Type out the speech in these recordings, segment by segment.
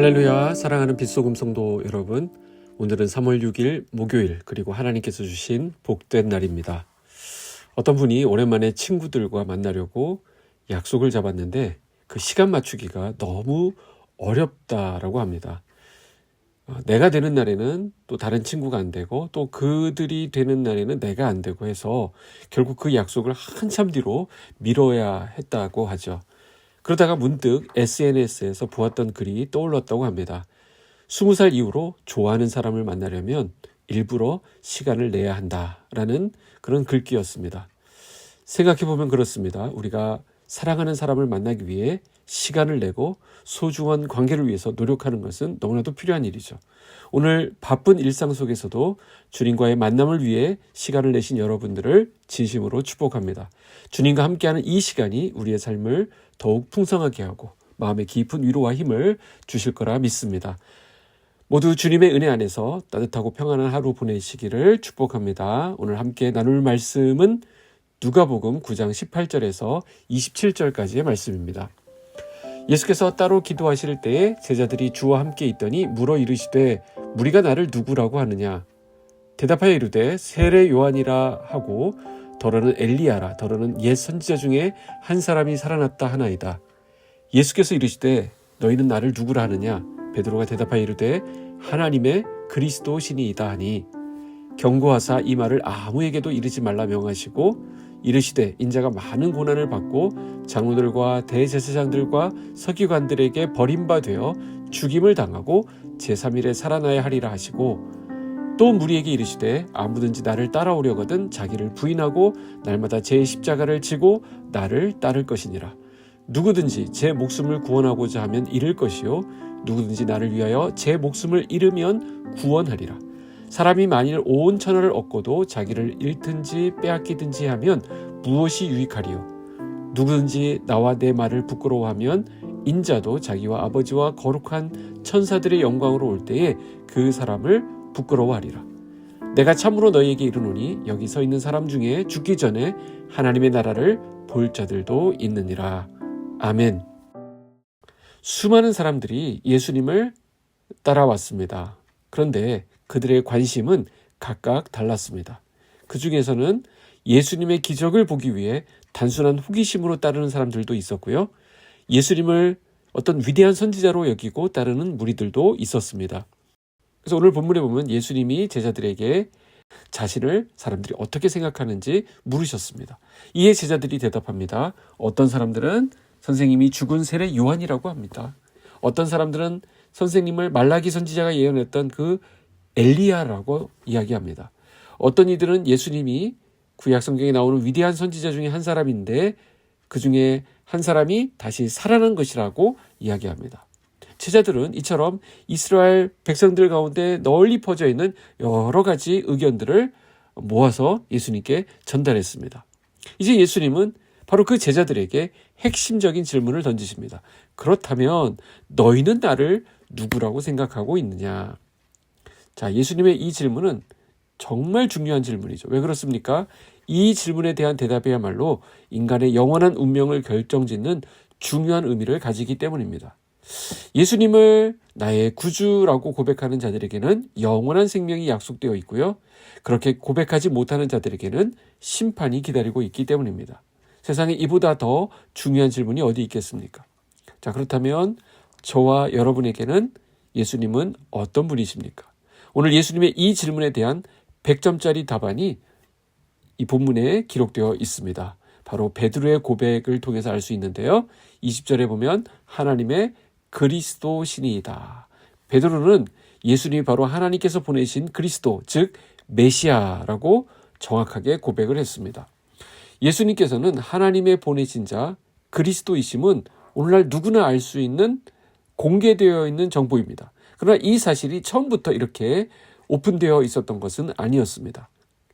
할렐루야, 사랑하는 빛소금 성도 여러분, 오늘은 3월 6일 목요일, 그리고 하나님께서 주신 복된 날입니다. 어떤 분이 오랜만에 친구들과 만나려고 약속을 잡았는데 그 시간 맞추기가 너무 어렵다라고 합니다. 내가 되는 날에는 또 다른 친구가 안 되고, 또 그들이 되는 날에는 내가 안 되고 해서 결국 그 약속을 한참 뒤로 미뤄야 했다고 하죠. 그러다가 문득 SNS에서 보았던 글이 떠올랐다고 합니다. 20살 이후로 좋아하는 사람을 만나려면 일부러 시간을 내야 한다라는 그런 글귀였습니다. 생각해보면 그렇습니다. 우리가 사랑하는 사람을 만나기 위해 시간을 내고 소중한 관계를 위해서 노력하는 것은 너무나도 필요한 일이죠. 오늘 바쁜 일상 속에서도 주님과의 만남을 위해 시간을 내신 여러분들을 진심으로 축복합니다. 주님과 함께하는 이 시간이 우리의 삶을 더욱 풍성하게 하고 마음의 깊은 위로와 힘을 주실 거라 믿습니다. 모두 주님의 은혜 안에서 따뜻하고 평안한 하루 보내시기를 축복합니다. 오늘 함께 나눌 말씀은 누가복음 9장 18절에서 27절까지의 말씀입니다. 예수께서 따로 기도하실 때에 제자들이 주와 함께 있더니 물어 이르시되 무리가 나를 누구라고 하느냐? 대답하여 이르되 세례 요한이라 하고 더러는 엘리야라, 더러는 옛 선지자 중에 한 사람이 살아났다 하나이다. 예수께서 이르시되 너희는 나를 누구라 하느냐? 베드로가 대답하여 이르되 하나님의 그리스도시니이다 하니 경고하사 이 말을 아무에게도 이르지 말라 명하시고 이르시되 인자가 많은 고난을 받고 장로들과 대제사장들과 서기관들에게 버림받아 죽임을 당하고 제3일에 살아나야 하리라 하시고 또 무리에게 이르시되 아무든지 나를 따라오려거든 자기를 부인하고 날마다 제 십자가를 지고 나를 따를 것이니라. 누구든지 제 목숨을 구원하고자 하면 잃을 것이요 누구든지 나를 위하여 제 목숨을 잃으면 구원하리라. 사람이 만일 온 천하를 얻고도 자기를 잃든지 빼앗기든지 하면 무엇이 유익하리요? 누구든지 나와 내 말을 부끄러워하면 인자도 자기와 아버지와 거룩한 천사들의 영광으로 올 때에 그 사람을 부끄러워하리라. 내가 참으로 너희에게 이르노니 여기 서 있는 사람 중에 죽기 전에 하나님의 나라를 볼 자들도 있느니라. 아멘. 수많은 사람들이 예수님을 따라왔습니다. 그런데 그들의 관심은 각각 달랐습니다. 그 중에서는 예수님의 기적을 보기 위해 단순한 호기심으로 따르는 사람들도 있었고요. 예수님을 어떤 위대한 선지자로 여기고 따르는 무리들도 있었습니다. 그래서 오늘 본문에 보면 예수님이 제자들에게 자신을 사람들이 어떻게 생각하는지 물으셨습니다. 이에 제자들이 대답합니다. 어떤 사람들은 선생님이 죽은 세례 요한이라고 합니다. 어떤 사람들은 선생님을 말라기 선지자가 예언했던 그 엘리야라고 이야기합니다. 어떤 이들은 예수님이 구약 성경에 나오는 위대한 선지자 중에 한 사람인데 그 중에 한 사람이 다시 살아난 것이라고 이야기합니다. 제자들은 이처럼 이스라엘 백성들 가운데 널리 퍼져 있는 여러 가지 의견들을 모아서 예수님께 전달했습니다. 이제 예수님은 바로 그 제자들에게 핵심적인 질문을 던지십니다. 그렇다면 너희는 나를 누구라고 생각하고 있느냐? 자, 예수님의 이 질문은 정말 중요한 질문이죠. 왜 그렇습니까? 이 질문에 대한 대답이야말로 인간의 영원한 운명을 결정짓는 중요한 의미를 가지기 때문입니다. 예수님을 나의 구주라고 고백하는 자들에게는 영원한 생명이 약속되어 있고요. 그렇게 고백하지 못하는 자들에게는 심판이 기다리고 있기 때문입니다. 세상에 이보다 더 중요한 질문이 어디 있겠습니까? 자, 그렇다면 저와 여러분에게는 예수님은 어떤 분이십니까? 오늘 예수님의 이 질문에 대한 100점짜리 답안이 이 본문에 기록되어 있습니다. 바로 베드로의 고백을 통해서 알 수 있는데요. 20절에 보면 하나님의 그리스도시니이다. 베드로는 예수님이 바로 하나님께서 보내신 그리스도, 즉 메시아라고 정확하게 고백을 했습니다. 예수님께서는 하나님의 보내신 자 그리스도이심은 오늘날 누구나 알 수 있는 공개되어 있는 정보입니다. 그러나 이 사실이 처음부터 이렇게 오픈되어 있었던 것은 아니었습니다.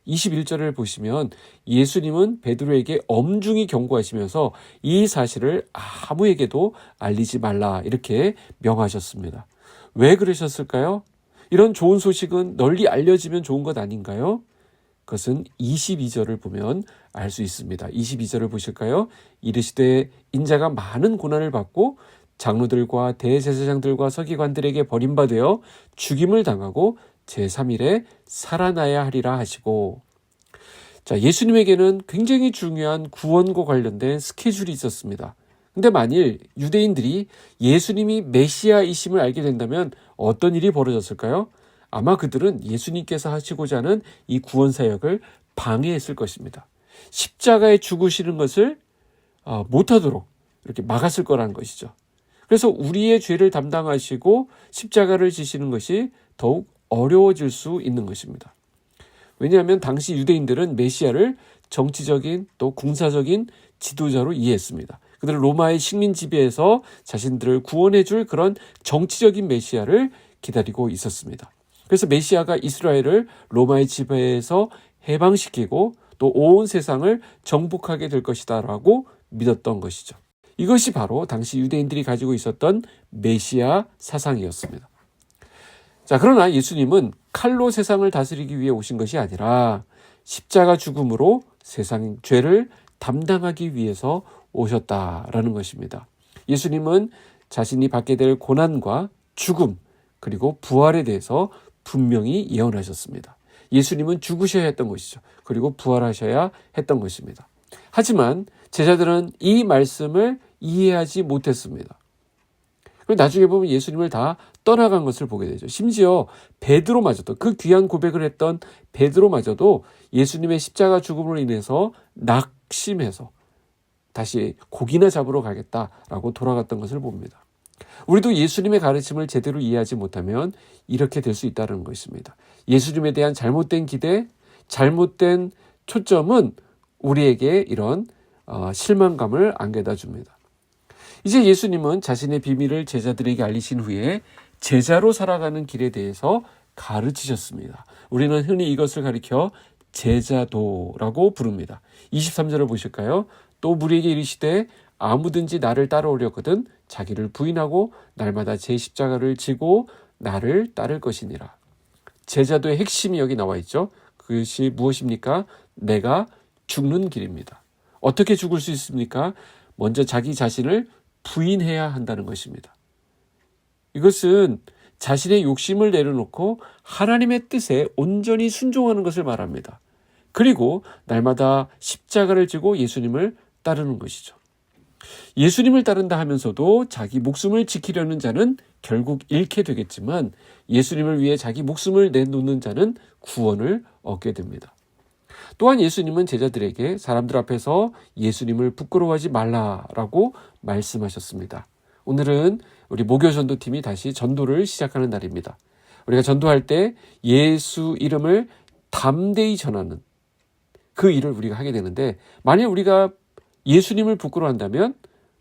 21절을 보시면 예수님은 베드로에게 엄중히 경고하시면서 이 사실을 아무에게도 알리지 말라 이렇게 명하셨습니다. 왜 그러셨을까요? 이런 좋은 소식은 널리 알려지면 좋은 것 아닌가요? 그것은 22절을 보면 알 수 있습니다. 22절을 보실까요? 이르시되 인자가 많은 고난을 받고 장로들과 대제사장들과 서기관들에게 버림받아 죽임을 당하고 제3일에 살아나야 하리라 하시고, 자, 예수님에게는 굉장히 중요한 구원과 관련된 스케줄이 있었습니다. 근데 만일 유대인들이 예수님이 메시아이심을 알게 된다면 어떤 일이 벌어졌을까요? 아마 그들은 예수님께서 하시고자 하는 이 구원 사역을 방해했을 것입니다. 십자가에 죽으시는 것을 못하도록 이렇게 막았을 거라는 것이죠. 그래서 우리의 죄를 담당하시고 십자가를 지시는 것이 더욱 어려워질 수 있는 것입니다. 왜냐하면 당시 유대인들은 메시아를 정치적인 또 군사적인 지도자로 이해했습니다. 그들은 로마의 식민 지배에서 자신들을 구원해 줄 그런 정치적인 메시아를 기다리고 있었습니다. 그래서 메시아가 이스라엘을 로마의 지배에서 해방시키고 또 온 세상을 정복하게 될 것이다 라고 믿었던 것이죠. 이것이 바로 당시 유대인들이 가지고 있었던 메시아 사상이었습니다. 자, 그러나 예수님은 칼로 세상을 다스리기 위해 오신 것이 아니라 십자가 죽음으로 세상 죄를 담당하기 위해서 오셨다라는 것입니다. 예수님은 자신이 받게 될 고난과 죽음 그리고 부활에 대해서 분명히 예언하셨습니다. 예수님은 죽으셔야 했던 것이죠. 그리고 부활하셔야 했던 것입니다. 하지만 제자들은 이 말씀을 이해하지 못했습니다. 그리고 나중에 보면 예수님을 다 떠나간 것을 보게 되죠. 심지어 베드로마저도, 그 귀한 고백을 했던 베드로마저도 예수님의 십자가 죽음으로 인해서 낙심해서 다시 고기나 잡으러 가겠다라고 돌아갔던 것을 봅니다. 우리도 예수님의 가르침을 제대로 이해하지 못하면 이렇게 될 수 있다는 것입니다. 예수님에 대한 잘못된 기대, 잘못된 초점은 우리에게 이런 실망감을 안겨다 줍니다. 이제 예수님은 자신의 비밀을 제자들에게 알리신 후에 제자로 살아가는 길에 대해서 가르치셨습니다. 우리는 흔히 이것을 가리켜 제자도라고 부릅니다. 23절을 보실까요? 또 무리에게 이르시되 아무든지 나를 따라오려거든 자기를 부인하고 날마다 제 십자가를 지고 나를 따를 것이니라. 제자도의 핵심이 여기 나와 있죠. 그것이 무엇입니까? 내가 죽는 길입니다. 어떻게 죽을 수 있습니까? 먼저 자기 자신을 부인해야 한다는 것입니다. 이것은 자신의 욕심을 내려놓고 하나님의 뜻에 온전히 순종하는 것을 말합니다. 그리고 날마다 십자가를 지고 예수님을 따르는 것이죠. 예수님을 따른다 하면서도 자기 목숨을 지키려는 자는 결국 잃게 되겠지만 예수님을 위해 자기 목숨을 내놓는 자는 구원을 얻게 됩니다. 또한 예수님은 제자들에게 사람들 앞에서 예수님을 부끄러워하지 말라라고 말씀하셨습니다. 오늘은 우리 목요 전도팀이 다시 전도를 시작하는 날입니다. 우리가 전도할 때 예수 이름을 담대히 전하는 그 일을 우리가 하게 되는데, 만약 우리가 예수님을 부끄러워한다면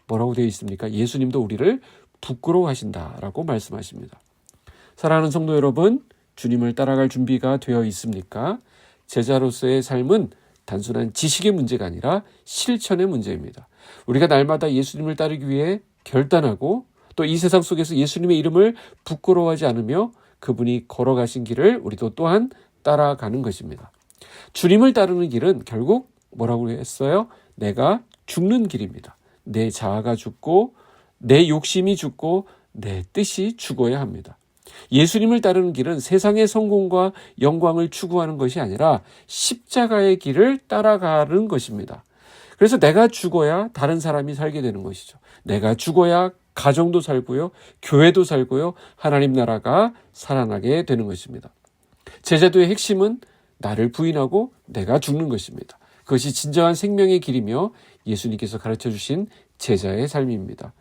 뭐라고 되어 있습니까? 예수님도 우리를 부끄러워하신다라고 말씀하십니다. 사랑하는 성도 여러분, 주님을 따라갈 준비가 되어 있습니까? 제자로서의 삶은 단순한 지식의 문제가 아니라 실천의 문제입니다. 우리가 날마다 예수님을 따르기 위해 결단하고 또 이 세상 속에서 예수님의 이름을 부끄러워하지 않으며 그분이 걸어가신 길을 우리도 또한 따라가는 것입니다. 주님을 따르는 길은 결국 뭐라고 했어요? 내가 죽는 길입니다. 내 자아가 죽고 내 욕심이 죽고 내 뜻이 죽어야 합니다. 예수님을 따르는 길은 세상의 성공과 영광을 추구하는 것이 아니라 십자가의 길을 따라가는 것입니다. 그래서 내가 죽어야 다른 사람이 살게 되는 것이죠. 내가 죽어야 가정도 살고요, 교회도 살고요, 하나님 나라가 살아나게 되는 것입니다. 제자도의 핵심은 나를 부인하고 내가 죽는 것입니다. 그것이 진정한 생명의 길이며 예수님께서 가르쳐 주신 제자의 삶입니다.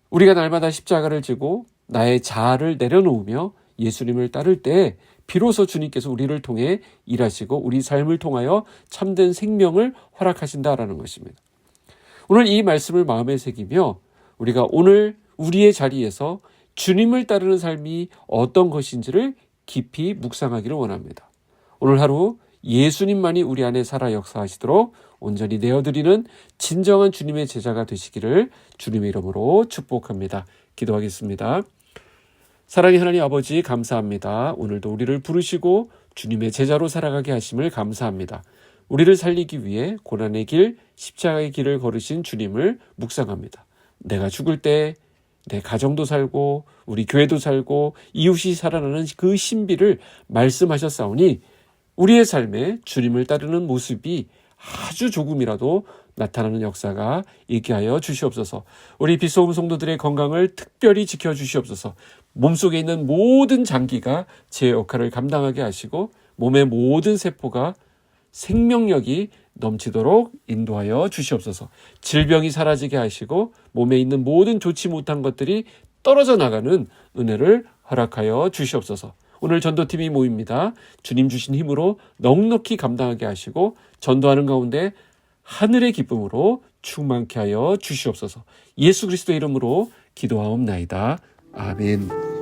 우리가 날마다 십자가를 지고 나의 자아를 내려놓으며 예수님을 따를 때 비로소 주님께서 우리를 통해 일하시고 우리 삶을 통하여 참된 생명을 허락하신다라는 것입니다. 오늘 이 말씀을 마음에 새기며 우리가 오늘 우리의 자리에서 주님을 따르는 삶이 어떤 것인지를 깊이 묵상하기를 원합니다. 오늘 하루 예수님만이 우리 안에 살아 역사하시도록 온전히 내어드리는 진정한 주님의 제자가 되시기를 주님의 이름으로 축복합니다. 기도하겠습니다. 사랑의 하나님 아버지, 감사합니다. 오늘도 우리를 부르시고 주님의 제자로 살아가게 하심을 감사합니다. 우리를 살리기 위해 고난의 길, 십자가의 길을 걸으신 주님을 묵상합니다. 내가 죽을 때 내 가정도 살고 우리 교회도 살고 이웃이 살아나는 그 신비를 말씀하셨사오니 우리의 삶에 주님을 따르는 모습이 아주 조금이라도 나타나는 역사가 있게 하여 주시옵소서. 우리 빛소금 성도들의 건강을 특별히 지켜주시옵소서. 몸속에 있는 모든 장기가 제 역할을 감당하게 하시고 몸의 모든 세포가 생명력이 넘치도록 인도하여 주시옵소서. 질병이 사라지게 하시고 몸에 있는 모든 좋지 못한 것들이 떨어져 나가는 은혜를 허락하여 주시옵소서. 오늘 전도팀이 모입니다. 주님 주신 힘으로 넉넉히 감당하게 하시고 전도하는 가운데 하늘의 기쁨으로 충만케 하여 주시옵소서. 예수 그리스도의 이름으로 기도하옵나이다. 아멘.